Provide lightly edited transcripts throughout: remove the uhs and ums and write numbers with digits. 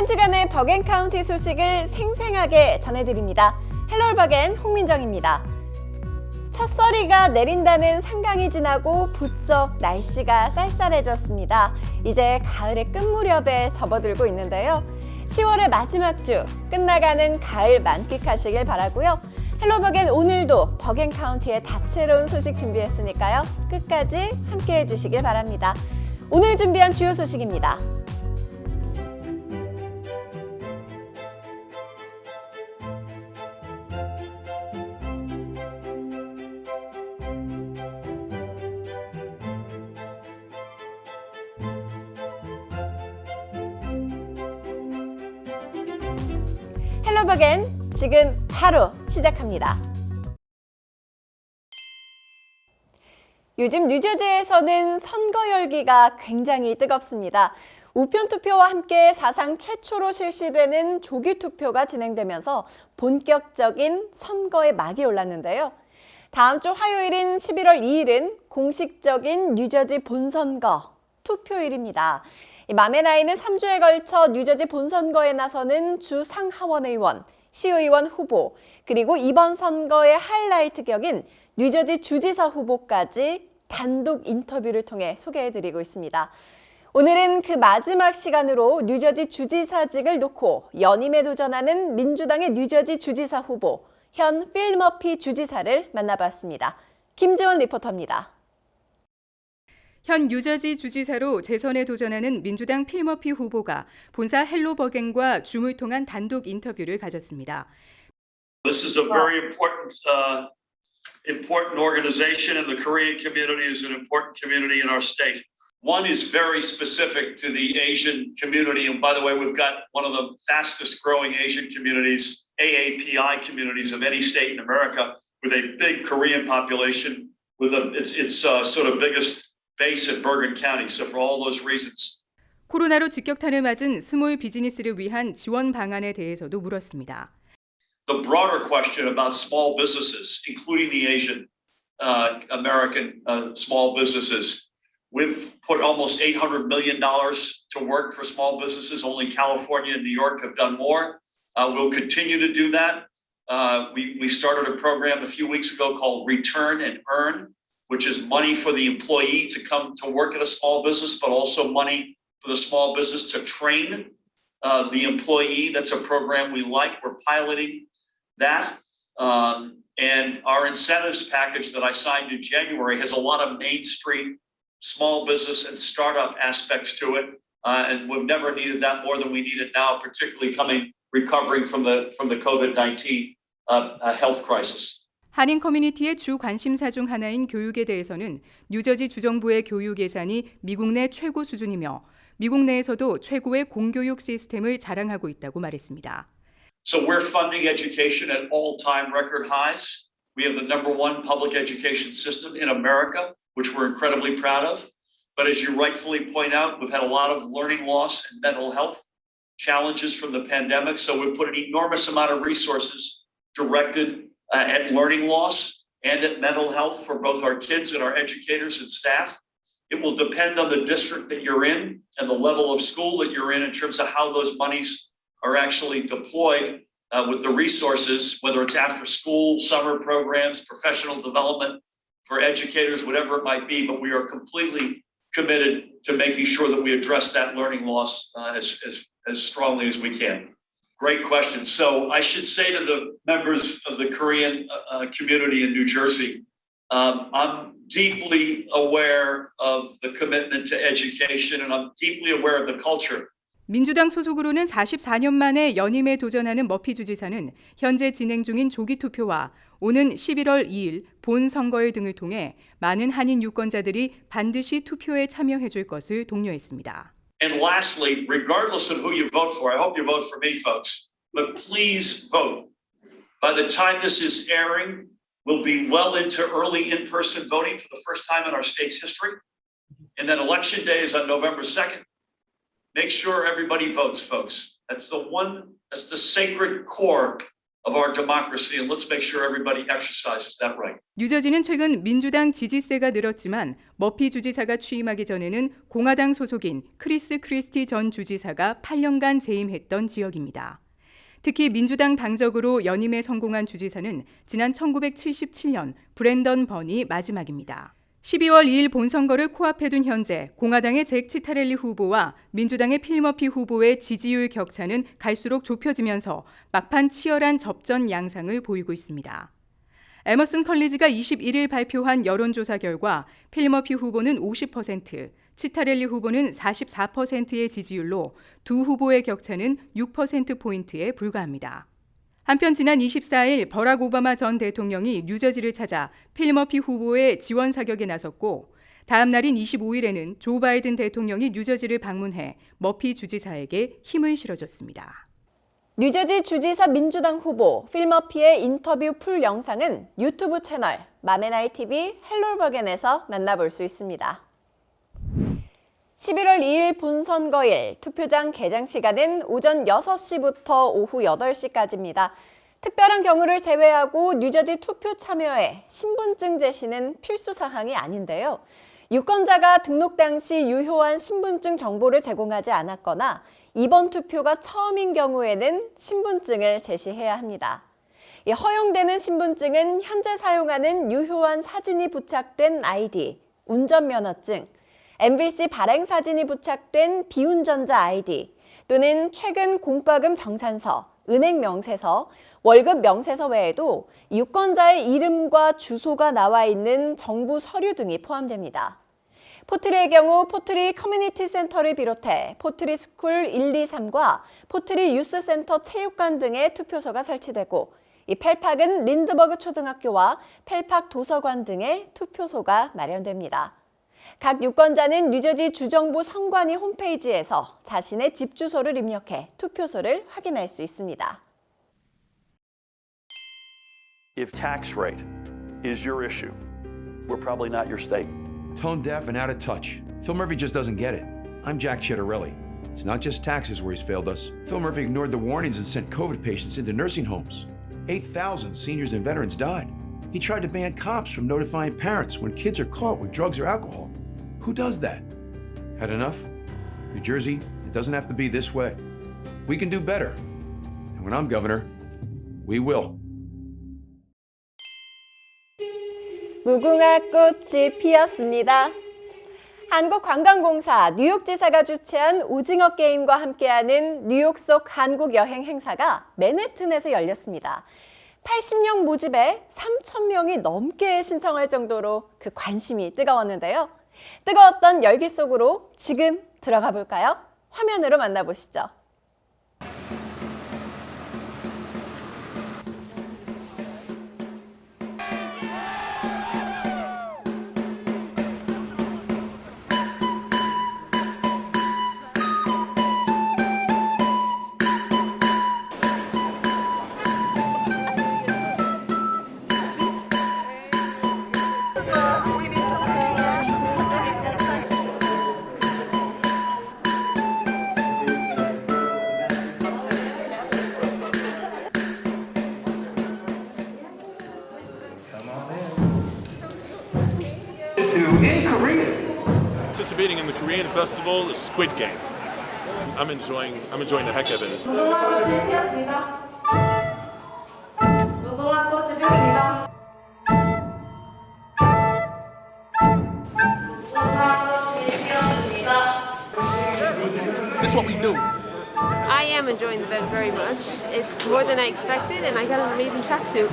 한 주간의 버겐카운티 소식을 생생하게 전해드립니다. 헬로 버겐 홍민정입니다. 첫서리가 내린다는 상강이 지나고 부쩍 날씨가 쌀쌀해졌습니다. 이제 가을의 끝 무렵에 접어들고 있는데요. 10월의 마지막 주 끝나가는 가을 만끽하시길 바라고요. 헬로 버겐 오늘도 버겐카운티의 다채로운 소식 준비했으니까요. 끝까지 함께해 주시길 바랍니다. 오늘 준비한 주요 소식입니다. 헬로 버겐 지금 바로 시작합니다. 요즘 뉴저지에서는 선거 열기가 굉장히 뜨겁습니다. 우편 투표와 함께 사상 최초로 실시되는 조기 투표가 진행되면서 본격적인 선거의 막이 올랐는데요. 다음 주 화요일인 11월 2일은 공식적인 뉴저지 본선거 투표일입니다. 맘의 나이는 3주에 걸쳐 뉴저지 본선거에 나서는 주 상하원 의원, 시의원 후보, 그리고 이번 선거의 하이라이트 격인 뉴저지 주지사 후보까지 단독 인터뷰를 통해 소개해드리고 있습니다. 오늘은 그 마지막 시간으로 뉴저지 주지사직을 놓고 연임에 도전하는 민주당의 뉴저지 주지사 후보, 현 필 머피 주지사를 만나봤습니다. 김지원 리포터입니다. 현 뉴저지 주지사로 재선에 도전하는 민주당 필 머피 후보가 본사 헬로 버겐과 줌을 통한 단독 인터뷰를 가졌습니다. This is a very important organization, and the Korean community is an important community in our state. One is very specific to the Asian community, and by the way, we've got one of the fastest growing Asian communities, AAPI communities of any state in America, with a big Korean population, with its sort of biggest base at Bergen County. So for all those reasons. 코로나로 직격탄을 맞은 스몰 비즈니스를 위한 지원 방안에 대해서도 물었습니다. The broader question about small businesses, including the Asian American small businesses. We've put almost $800 million to work for small businesses. Only California and New York have done more. We'll continue to do that. We started a program a few weeks ago called Return and Earn, which is money for the employee to come to work at a small business, but also money for the small business to train the employee. That's a program we like. We're piloting that. And our incentives package that I signed in January has a lot of Main Street small business and startup aspects to it. And we've never needed that more than we need it now, particularly recovering from the COVID-19 health crisis. 한인 커뮤니티의 주 관심사 중 하나인 교육에 대해서는 뉴저지 주정부의 교육 예산이 미국 내 최고 수준이며 미국 내에서도 최고의 공교육 시스템을 자랑하고 있다고 말했습니다. So we're funding education at all-time record highs. We have the #1 public education system in America, which we're incredibly proud of. But as you rightfully point out, we've had a lot of learning loss and mental health challenges from the pandemic. So we've put an enormous amount of resources directed at learning loss and at mental health for both our kids and our educators and staff. It will depend on the district that you're in and the level of school that you're in terms of how those monies are actually deployed with the resources, whether it's after school, summer programs, professional development for educators, whatever it might be. But we are completely committed to making sure that we address that learning loss as strongly as we can. Great question. So I should say to the members of the Korean community in New Jersey, I'm deeply aware of the commitment to education, and I'm deeply aware of the culture. 민주당 소속으로는 44년 만에 연임에 도전하는 머피 주지사는 현재 진행 중인 조기 투표와 오는 11월 2일 본 선거일 등을 통해 많은 한인 유권자들이 반드시 투표에 참여해 줄 것을 독려했습니다. And lastly, regardless of who you vote for, I hope you vote for me, folks, but please vote. By the time this is airing, we'll be well into early in-person voting for the first time in our state's history. And then election day is on November 2nd. Make sure everybody votes, folks. That's the sacred core of our democracy, and let's make sure everybody exercises that right. 뉴저지는 최근 민주당 지지세가 늘었지만 머피 주지사가 취임하기 전에는 공화당 소속인 크리스 크리스티 전 주지사가 8년간 재임했던 지역입니다. 특히 민주당 당적으로 연임에 성공한 주지사는 지난 1977년 브랜던 번이 마지막입니다. 12월 2일 본선거를 코앞에 둔 현재 공화당의 잭 치타렐리 후보와 민주당의 필 머피 후보의 지지율 격차는 갈수록 좁혀지면서 막판 치열한 접전 양상을 보이고 있습니다. 에머슨 컬리지가 21일 발표한 여론조사 결과 필 머피 후보는 50%, 치타렐리 후보는 44%의 지지율로 두 후보의 격차는 6%포인트에 불과합니다. 한편 지난 24일 버락 오바마 전 대통령이 뉴저지를 찾아 필 머피 후보의 지원 사격에 나섰고 다음 날인 25일에는 조 바이든 대통령이 뉴저지를 방문해 머피 주지사에게 힘을 실어줬습니다. 뉴저지 주지사 민주당 후보 필 머피의 인터뷰 풀 영상은 유튜브 채널 맘앤아이 TV 헬로버겐에서 만나볼 수 있습니다. 11월 2일 본선거일 투표장 개장 시간은 오전 6시부터 오후 8시까지입니다. 특별한 경우를 제외하고 뉴저지 투표 참여에 신분증 제시는 필수 사항이 아닌데요. 유권자가 등록 당시 유효한 신분증 정보를 제공하지 않았거나 이번 투표가 처음인 경우에는 신분증을 제시해야 합니다. 허용되는 신분증은 현재 사용하는 유효한 사진이 부착된 아이디, 운전면허증, MBC 발행 사진이 부착된 비운전자 아이디 또는 최근 공과금 정산서, 은행 명세서, 월급 명세서 외에도 유권자의 이름과 주소가 나와 있는 정부 서류 등이 포함됩니다. 포트리의 경우 포트리 커뮤니티 센터를 비롯해 포트리 스쿨 1, 2, 3과 포트리 유스센터 체육관 등의 투표소가 설치되고 이 펠팍은 린드버그 초등학교와 펠팍 도서관 등의 투표소가 마련됩니다. 각 유권자는 뉴저지 주정부 선관위 홈페이지에서 자신의 집 주소를 입력해 투표소를 확인할 수 있습니다. If tax rate is your issue, we're probably not your state. Tone deaf and out of touch. Phil Murphy just doesn't get it. I'm Jack Chittarelli. It's not just taxes where he's failed us. Phil Murphy ignored the warnings and sent COVID patients into nursing homes. 8,000 seniors and veterans died. He tried to ban cops from notifying parents when kids are caught with drugs or alcohol. Who does that? Had enough? New Jersey, it doesn't have to be this way. We can do better. And when I'm governor, we will. 무궁화 꽃이 피었습니다. 한국관광공사 뉴욕지사가 주최한 오징어 게임과 함께하는 뉴욕 속 한국 여행 행사가 맨해튼에서 열렸습니다. 80명 모집에 3,000명이 넘게 신청할 정도로 그 관심이 뜨거웠는데요. 뜨거웠던 열기 속으로 지금 들어가 볼까요? 화면으로 만나보시죠. In Korea. Participating in the Korean festival, the Squid Game. I'm enjoying the heck of it. 무궁화 꽃이 피었습니다. 무궁화 꽃이 피었습니다. 무궁화 꽃이 피었습니다. That's what we do. I am enjoying the event very much. It's more than I expected, and I got an amazing tracksuit.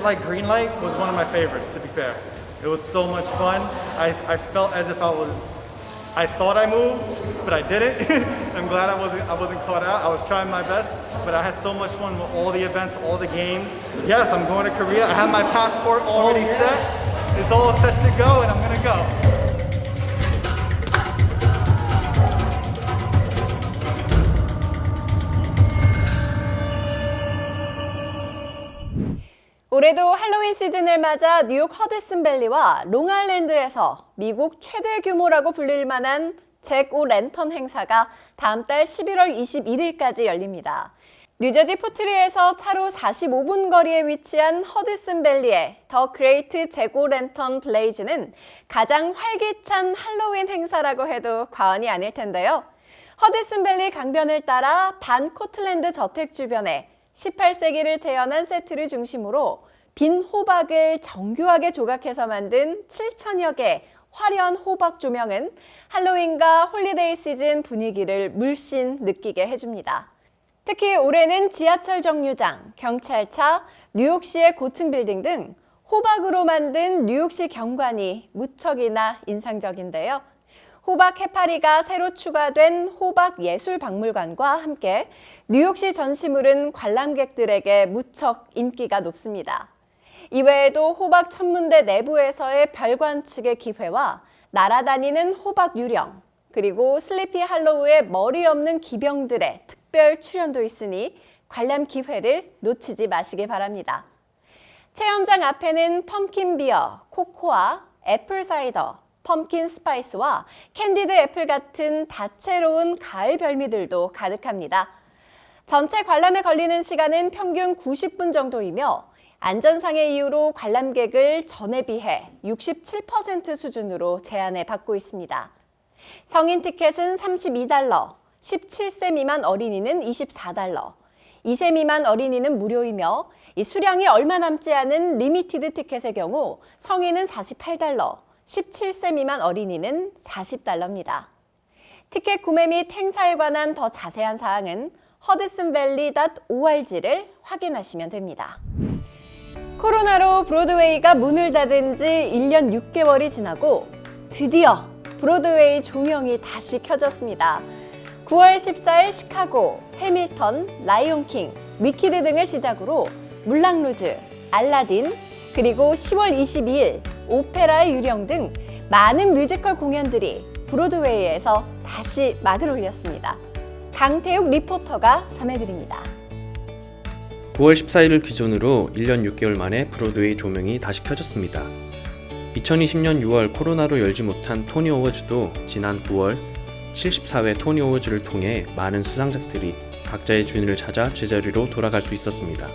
Light, Green Light was one of my favorites, to be fair. It was so much fun. I felt as if I thought I moved, but I didn't. I'm glad I wasn't caught out. I was trying my best, but I had so much fun with all the events, all the games. Yes, I'm going to Korea. I have my passport already set. It's all set to go, and I'm gonna go. 올해도 할로윈 시즌을 맞아 뉴욕 허드슨 밸리와 롱아일랜드에서 미국 최대 규모라고 불릴 만한 잭 오 랜턴 행사가 다음 달 11월 21일까지 열립니다. 뉴저지 포트리에서 차로 45분 거리에 위치한 허드슨 밸리의 더 그레이트 잭 오 랜턴 블레이즈는 가장 활기찬 할로윈 행사라고 해도 과언이 아닐 텐데요. 허드슨 밸리 강변을 따라 반 코틀랜드 저택 주변에 18세기를 재현한 세트를 중심으로 빈 호박을 정교하게 조각해서 만든 7,000여 개의 화려한 호박 조명은 할로윈과 홀리데이 시즌 분위기를 물씬 느끼게 해줍니다. 특히 올해는 지하철 정류장, 경찰차, 뉴욕시의 고층 빌딩 등 호박으로 만든 뉴욕시 경관이 무척이나 인상적인데요. 호박 해파리가 새로 추가된 호박 예술박물관과 함께 뉴욕시 전시물은 관람객들에게 무척 인기가 높습니다. 이외에도 호박 천문대 내부에서의 별관측의 기회와 날아다니는 호박 유령, 그리고 슬리피 할로우의 머리 없는 기병들의 특별 출연도 있으니 관람 기회를 놓치지 마시기 바랍니다. 체험장 앞에는 펌킨 비어, 코코아, 애플 사이더, 펌킨 스파이스와 캔디드 애플 같은 다채로운 가을 별미들도 가득합니다. 전체 관람에 걸리는 시간은 평균 90분 정도이며 안전상의 이유로 관람객을 전에 비해 67% 수준으로 제한해 받고 있습니다. 성인 티켓은 $32, 17세 미만 어린이는 $24, 2세 미만 어린이는 무료이며 이 수량이 얼마 남지 않은 리미티드 티켓의 경우 성인은 $48, 17세 미만 어린이는 $40입니다. 티켓 구매 및 행사에 관한 더 자세한 사항은 hudsonvalley.org를 확인하시면 됩니다. 코로나로 브로드웨이가 문을 닫은 지 1년 6개월이 지나고 드디어 브로드웨이 조명이 다시 켜졌습니다. 9월 14일 시카고, 해밀턴, 라이온킹, 위키드 등을 시작으로 물랑루즈, 알라딘, 그리고 10월 22일 오페라의 유령 등 많은 뮤지컬 공연들이 브로드웨이에서 다시 막을 올렸습니다. 강태욱 리포터가 전해드립니다. 9월 14일을 기준으로 1년 6개월 만에 브로드웨이 조명이 다시 켜졌습니다. 2020년 6월 코로나로 열지 못한 토니 어워즈도 지난 9월 74회 토니 어워즈를 통해 많은 수상작들이 각자의 주인을 찾아 제자리로 돌아갈 수 있었습니다.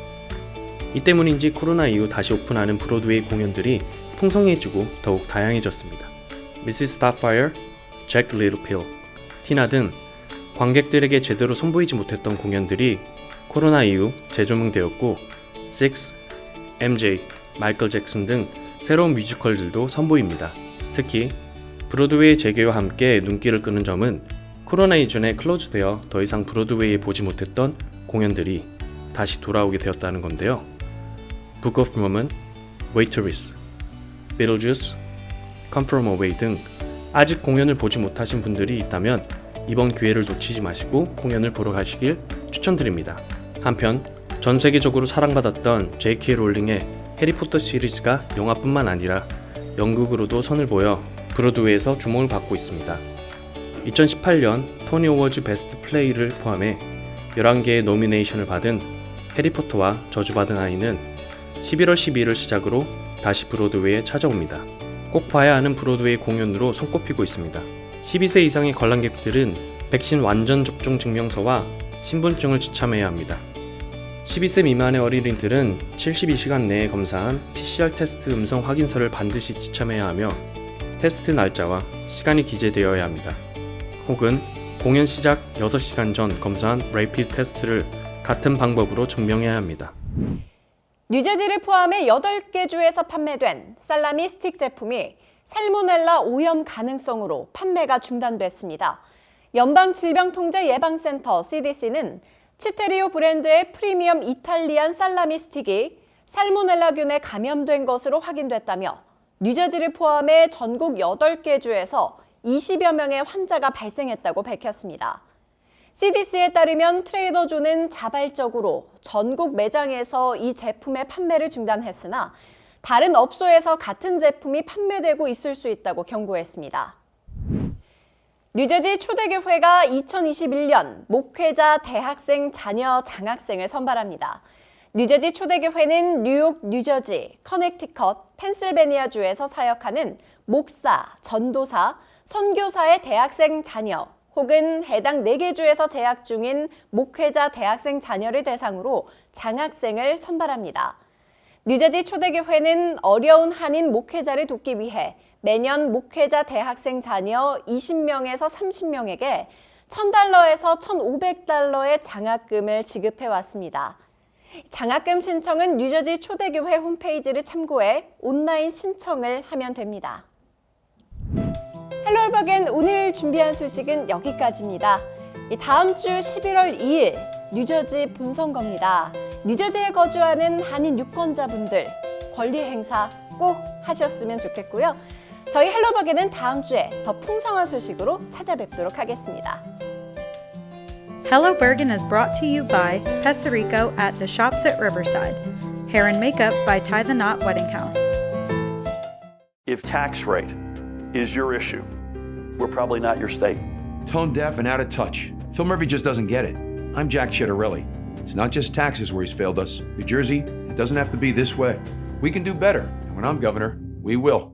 이 때문인지 코로나 이후 다시 오픈하는 브로드웨이 공연들이 풍성해지고 더욱 다양해졌습니다. Mrs. Starfire, Jack Littlefield, 티나 등 관객들에게 제대로 선보이지 못했던 공연들이 코로나 이후 재조명되었고 Six, MJ, 마이클 잭슨 등 새로운 뮤지컬들도 선보입니다. 특히 브로드웨이 재개와 함께 눈길을 끄는 점은 코로나 이전에 클로즈되어 더 이상 브로드웨이에 보지 못했던 공연들이 다시 돌아오게 되었다는 건데요. Book of Mormon, Waitress, Beetlejuice, Come From Away 등 아직 공연을 보지 못하신 분들이 있다면 이번 기회를 놓치지 마시고 공연을 보러 가시길 추천드립니다. 한편 전 세계적으로 사랑받았던 J.K. 롤링의 해리포터 시리즈가 영화뿐만 아니라 연극으로도 선을 보여 브로드웨이에서 주목을 받고 있습니다. 2018년 토니 어워즈 베스트 플레이를 포함해 11개의 노미네이션을 받은 해리포터와 저주받은 아이는 11월 12일을 시작으로 다시 브로드웨이에 찾아옵니다. 꼭 봐야 하는 브로드웨이 공연으로 손꼽히고 있습니다. 12세 이상의 관람객들은 백신 완전 접종 증명서와 신분증을 지참해야 합니다. 12세 미만의 어린이들은 72시간 내에 검사한 PCR 테스트 음성 확인서를 반드시 지참해야 하며 테스트 날짜와 시간이 기재되어야 합니다. 혹은 공연 시작 6시간 전 검사한 레이피드 테스트를 같은 방법으로 증명해야 합니다. 뉴저지를 포함해 8개 주에서 판매된 살라미 스틱 제품이 살모넬라 오염 가능성으로 판매가 중단됐습니다. 연방질병통제예방센터 CDC는 치테리오 브랜드의 프리미엄 이탈리안 살라미 스틱이 살모넬라균에 감염된 것으로 확인됐다며 뉴저지를 포함해 전국 8개 주에서 20여 명의 환자가 발생했다고 밝혔습니다. CDC에 따르면 트레이더 조는 자발적으로 전국 매장에서 이 제품의 판매를 중단했으나 다른 업소에서 같은 제품이 판매되고 있을 수 있다고 경고했습니다. 뉴저지 초대교회가 2021년 목회자 대학생 자녀 장학생을 선발합니다. 뉴저지 초대교회는 뉴욕, 뉴저지, 커넥티컷, 펜실베니아주에서 사역하는 목사, 전도사, 선교사의 대학생 자녀 혹은 해당 4개 주에서 재학 중인 목회자 대학생 자녀를 대상으로 장학생을 선발합니다. 뉴저지 초대교회는 어려운 한인 목회자를 돕기 위해 매년 목회자 대학생 자녀 20명에서 30명에게 $1,000에서 $1,500의 장학금을 지급해 왔습니다. 장학금 신청은 뉴저지 초대교회 홈페이지를 참고해 온라인 신청을 하면 됩니다. 헬로 얼버겐 오늘 준비한 소식은 여기까지입니다. 다음 주 11월 2일 뉴저지 본선거입니다. 뉴저지에 거주하는 한인 유권자분들 권리 행사 꼭 하셨으면 좋겠고요. 저희 헬로 얼버겐은 다음 주에 더 풍성한 소식으로 찾아뵙도록 하겠습니다. Hello Bergen is brought to you by Peserico at the Shops at Riverside. Hair and makeup by Tie the Knot Wedding House. If tax rate is your issue, we're probably not your state. Tone deaf and out of touch. Phil Murphy just doesn't get it. I'm Jack Chittarelli. It's not just taxes where he's failed us. New Jersey, it doesn't have to be this way. We can do better. And when I'm governor, we will.